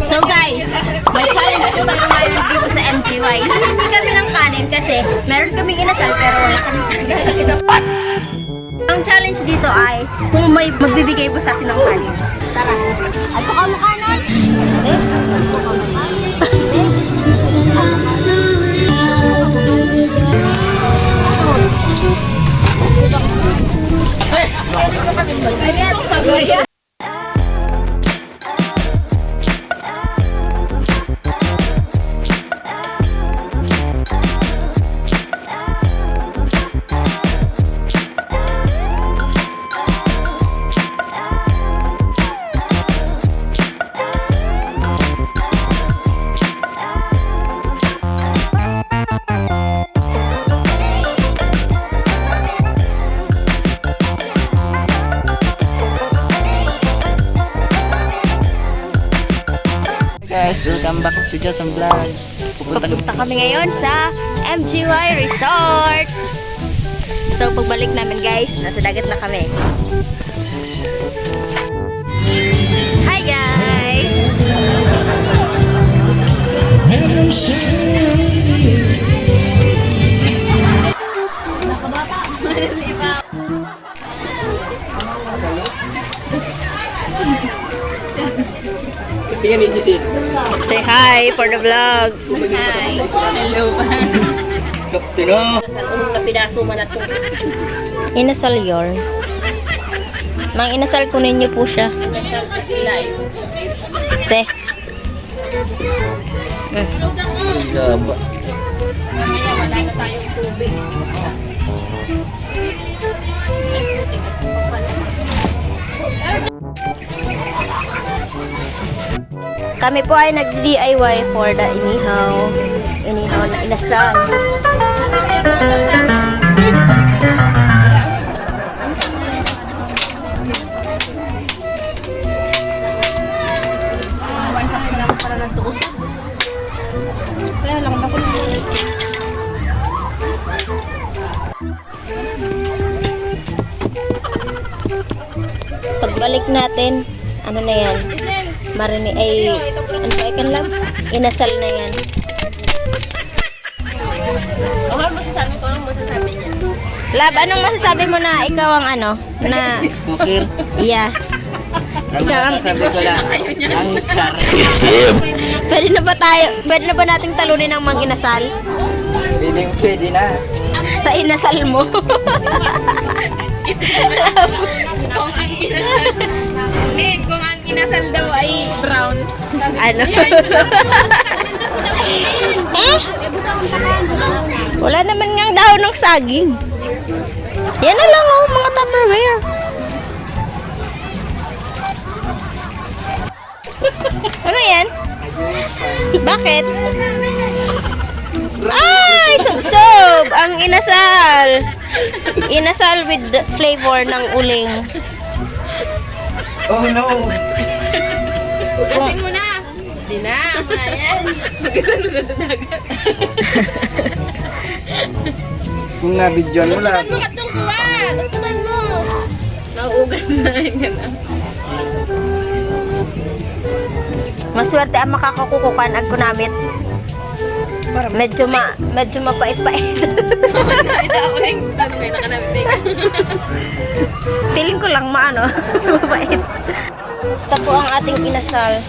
So guys, may challenge po tayo ngayon dito sa MGY. Hindi kami ng kanin kasi meron kaming inasal pero wala kaming kanin. Ang challenge dito ay kung may magbibigay po sa atin ng kanin. Tara. Alto ka mo kanan. Guys, welcome back to Jason Vlog. Pupunta kami ngayon sa MGY Resort. So pagbalik namin guys, nasa dagat na kami. Hi guys! Tingnan ni Giselle. Say hi for the vlog. Hi. Hello. Kaptino. Inasal yun. Mang inasal kunin niyo po siya. Te. Gaba. Wala na tayong tubig. Kami po ay nag-DIY for the inihaw na inasal. One cup sila para nagtuusan. Kaya lang ako na. Pagbalik natin, ano na yan? Marini ay ano ba ikan lang? Inasal na yan. Anong masasabi niya? Lab, anong masasabi mo na ikaw ang ano? Na Cooker. yeah. Ang masasabi ko lang, ang sarap. Pwede na ba nating talunin ang mga inasal? Pwede na. Sa inasal mo. Kung ang inasal daw ay brown. Ano? Hmm? Wala naman ngang dahon ng saging. Yan na lang oh, mga Tupperware. Ano yan? Bakit? Ay, sub-sub! Ang inasal! Inasal with the flavor ng uling. Oh no! Ugasin mo na. Hindi na. Ayan. Ugasan mo sa dagat. Kung nabidyon mo lang. Tutukan mo katong kuha. Tutukan mo. Nauugas na yun na. Maswerte ang makakakukukan ag kunamit. Medyo mapait-pait. Ito ako yung tanong ngayon nakanabig. Feeling ko lang maano, mabait. Basta po ang ating inasal.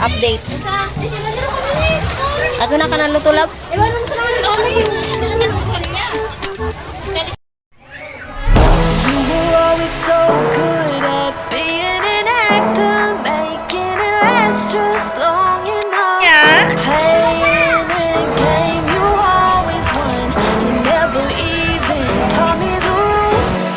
Update. Ako na ka ng lutulab? Ewan mo sa naman kami. You were always so good at being an actor, making it last just long enough. Yeah. Playing a game you always won. You never even taught me the rules.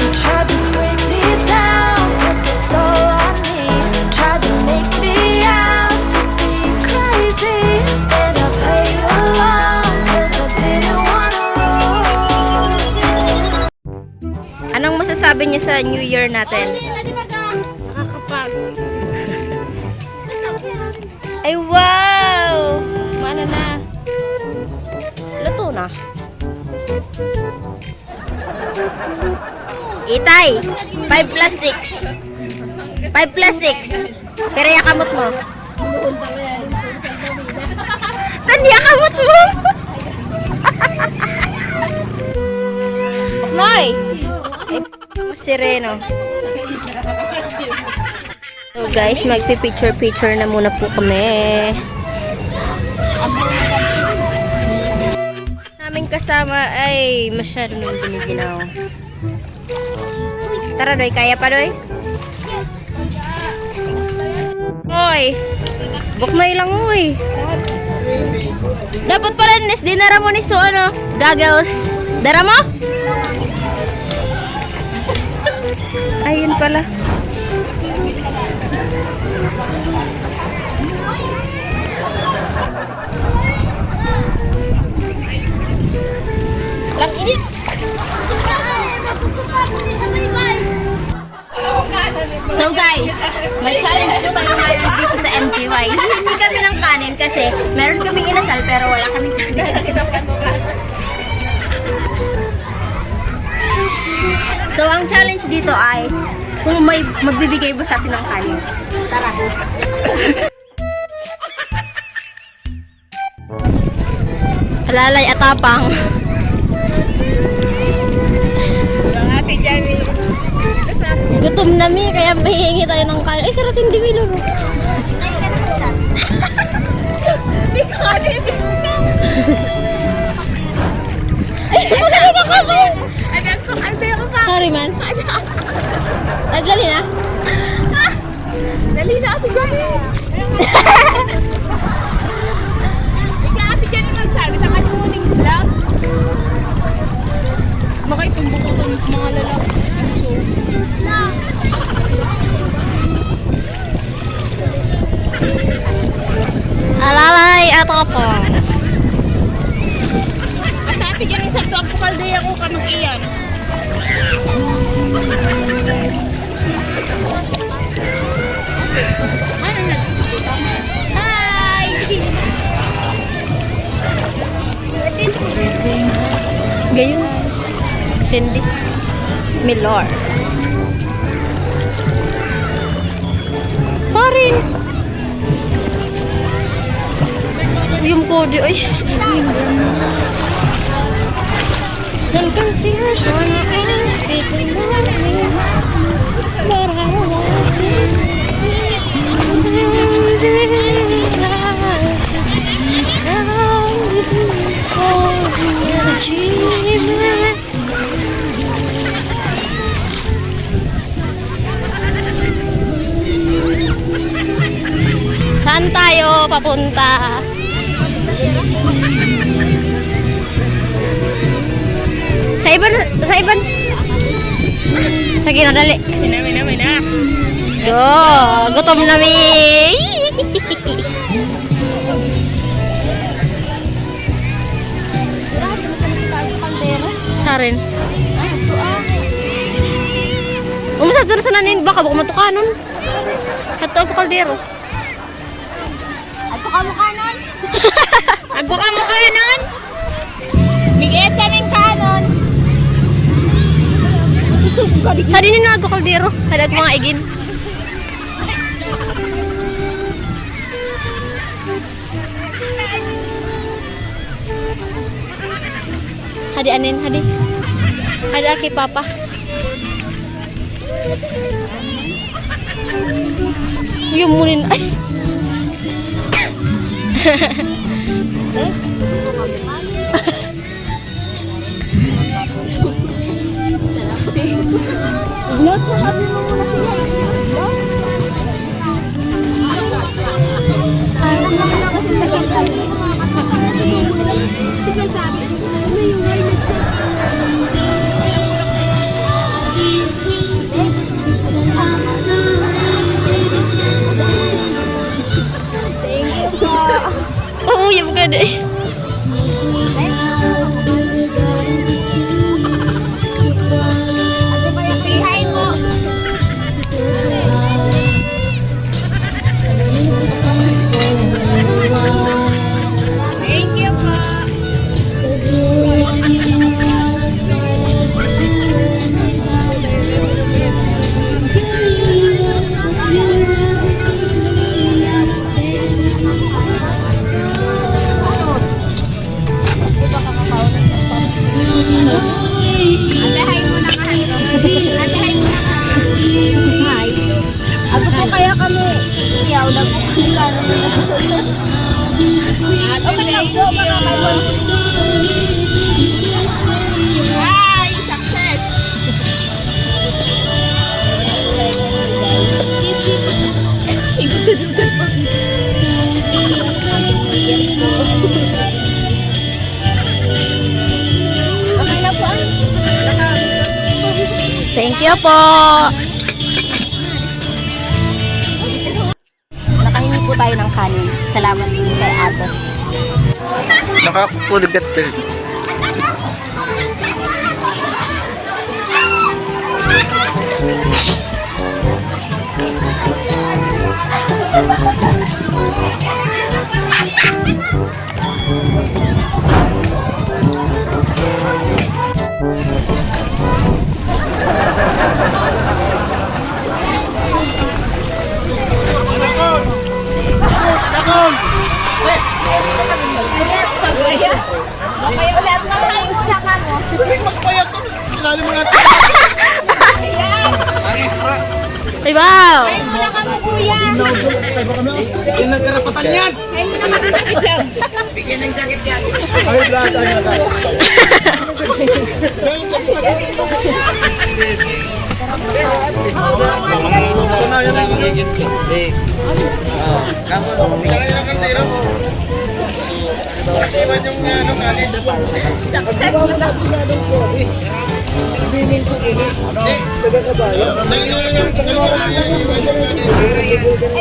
You tried to bring me down, put this all on me. Tried to make me out to be crazy, and I played along 'cause I didn't wanna lose it. Anong masasabi niyo sa New Year natin? Nakakapagod. Ay, wow! Mana na? Luto na. Itay, 5 plus 6. 5 plus 6. Pero yakamot mo. Tan yakamot mo. Noy. Sireno. So guys, magpi-picture na muna po kami. Naming kasama ay masyado nang biniginaw. Tara Doy, kaya pa Doy? Oy, bukmay lang oy. Dapat pala nis, dinara mo ni so ano, goggles. Dara mo? Ayun pala. Lang init. So guys, may challenge po tayo ngayon dito sa MGY. Hindi kami ng kanin kasi meron kaming inasal pero wala kaming kanin. So ang challenge dito ay kung may magbibigay ba sa atin ng kanin. Tara. Alalay atapang. Gutom na mi, kaya mahihingi tayo ng kanin. Ay, sarasin di mi laro. Ay, ka naman sa. Di ka ka bibis na. Ay, wala na kami. Sorry man. Dali na. Dali na ako gani. Ika ate dyan yung magsabi sa kanyang vlog. Makaitumbo ko itong mga lalaki. Alalay ato po. At ate dyan yung sakto ako kalday ako kamang iyan. Hi! Gayon. Cindy. Milor. Sorry. Yung kode ay. So confused when I'm sitting on me, but I don't want this. Saan tayo papunta? Sa iban. Sige na, dali. May na. Go, gutom na mi. Sarin. Umusad sa nanin, baka buka matukanon. Hato ako kaldero. Hato ka mo kanon? Hato ka mo kanon? Miguel ka ng kanon. Sa dinin na ako kaldero. Hadag mga igin. Hadi anin, hadi. Hadi aki papa. Yung munin ay. Not sa habi mo muna siya. Oh, yung ganda eh. iyaw na po kami kanon na nagsusunod. Okay lang po mga kaibons. Hi! Success! Igusad-usad pa. Okay na po. Thank you po. Nakahingi po tayo ng kanin. Salamat din kay ate. Nakakuligat ka. Okay ulit. Nakain muna ka mo. Ay, wow! Kain muna ka mo, kuya. Yan ang karapatan yan! Kain muna ka mo. Bigyan ng jacket yan! Success mo na. Ay,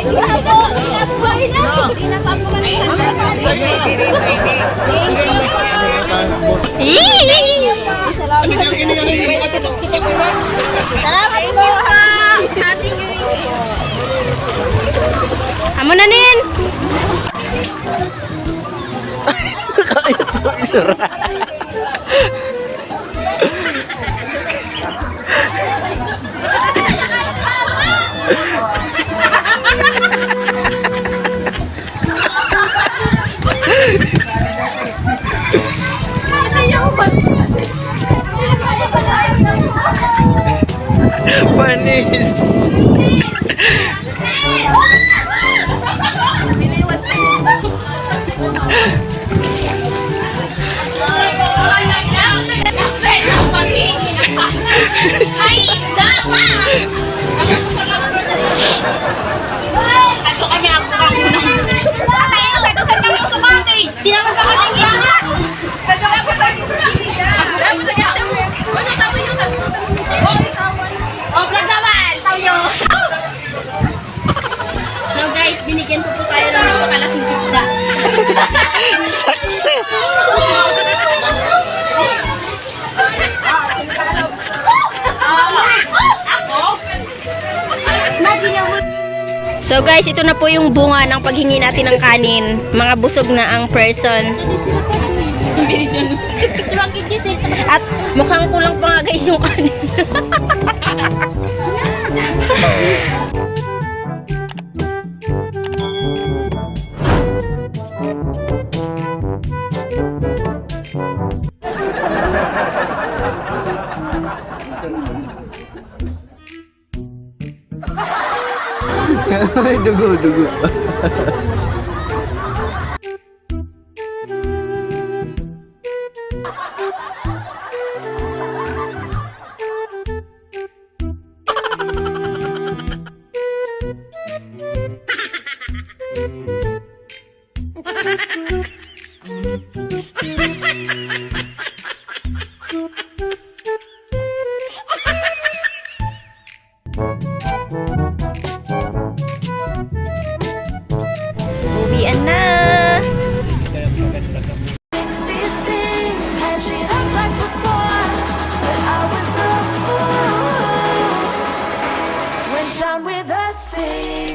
wala po. Buhay na. Hindi na pa po kami Salamat po ha. Happy New Year. Amo na nin! Kaya mo isura. Panis! Sinama ka kami isa. So guys, binigyan po tayo ng napakalaking isda. Success! So guys, ito na po yung bunga ng paghingi natin ng kanin. Mga busog na ang person. At mukhang kulang pa nga guys yung kanin. Dugo. Uwian na! Fix these things, patch it up like before. But I was the fool. Went down with the sea.